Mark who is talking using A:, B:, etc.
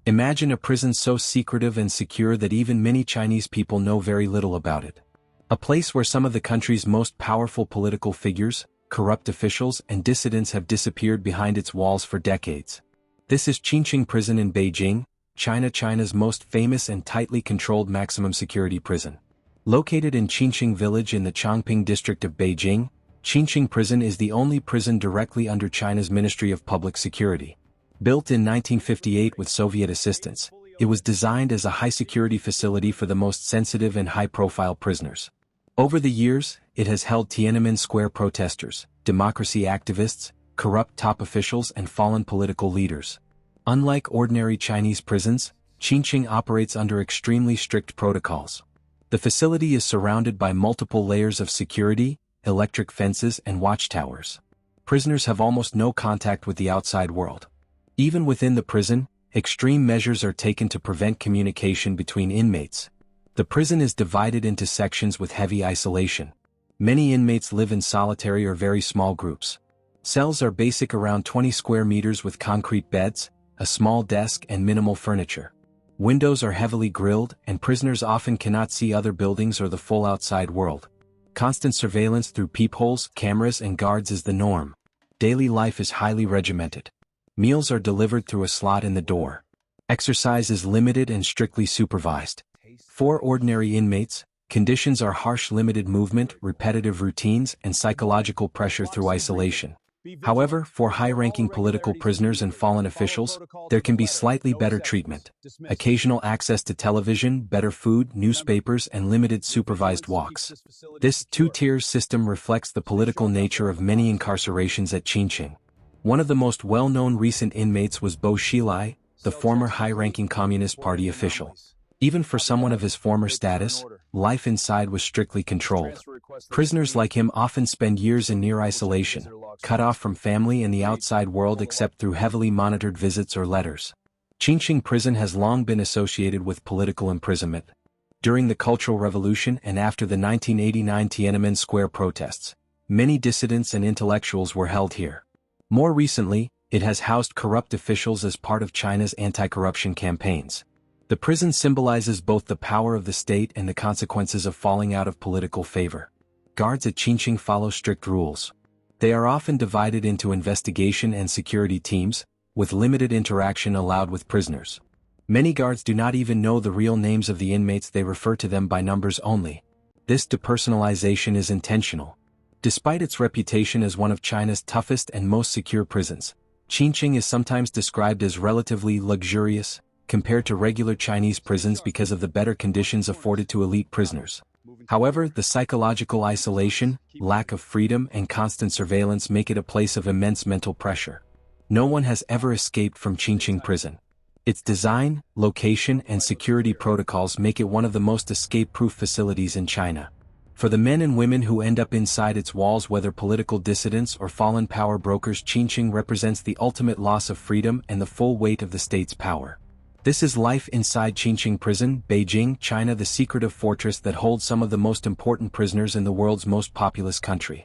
A: Imagine a prison so secretive and secure that even many Chinese people know very little about it. A place where some of the country's most powerful political figures, corrupt officials and dissidents have disappeared behind its walls for decades. This is Qincheng Prison in Beijing, China. China's most famous and tightly controlled maximum security prison. Located in Qincheng Village in the Chongping district of Beijing, Qincheng Prison is the only prison directly under China's Ministry of Public Security. Built in 1958 with Soviet assistance, it was designed as a high-security facility for the most sensitive and high-profile prisoners. Over the years, it has held Tiananmen Square protesters, democracy activists, corrupt top officials and fallen political leaders. Unlike ordinary Chinese prisons, Qincheng operates under extremely strict protocols. The facility is surrounded by multiple layers of security, electric fences and watchtowers. Prisoners have almost no contact with the outside world. Even within the prison, extreme measures are taken to prevent communication between inmates. The prison is divided into sections with heavy isolation. Many inmates live in solitary or very small groups. Cells are basic, around 20 square meters with concrete beds, a small desk and minimal furniture. Windows are heavily grilled and prisoners often cannot see other buildings or the full outside world. Constant surveillance through peepholes, cameras and guards is the norm. Daily life is highly regimented. Meals are delivered through a slot in the door. Exercise is limited and strictly supervised. For ordinary inmates, conditions are harsh: limited movement, repetitive routines, and psychological pressure through isolation. However, for high-ranking political prisoners and fallen officials, there can be slightly better treatment. Occasional access to television, better food, newspapers, and limited supervised walks. This two-tier system reflects the political nature of many incarcerations at Qincheng. One of the most well-known recent inmates was Bo Xilai, the former high-ranking Communist Party official. Even for someone of his former status, life inside was strictly controlled. Prisoners like him often spend years in near isolation, cut off from family and the outside world except through heavily monitored visits or letters. Qincheng Prison has long been associated with political imprisonment. During the Cultural Revolution and after the 1989 Tiananmen Square protests, many dissidents and intellectuals were held here. More recently, it has housed corrupt officials as part of China's anti-corruption campaigns. The prison symbolizes both the power of the state and the consequences of falling out of political favor. Guards at Qincheng follow strict rules. They are often divided into investigation and security teams, with limited interaction allowed with prisoners. Many guards do not even know the real names of the inmates; they refer to them by numbers only. This depersonalization is intentional. Despite its reputation as one of China's toughest and most secure prisons, Qincheng is sometimes described as relatively luxurious compared to regular Chinese prisons because of the better conditions afforded to elite prisoners. However, the psychological isolation, lack of freedom and constant surveillance make it a place of immense mental pressure. No one has ever escaped from Qincheng Prison. Its design, location and security protocols make it one of the most escape-proof facilities in China. For the men and women who end up inside its walls, whether political dissidents or fallen power brokers, Qincheng represents the ultimate loss of freedom and the full weight of the state's power. This is life inside Qincheng Prison, Beijing, China, the secretive fortress that holds some of the most important prisoners in the world's most populous country.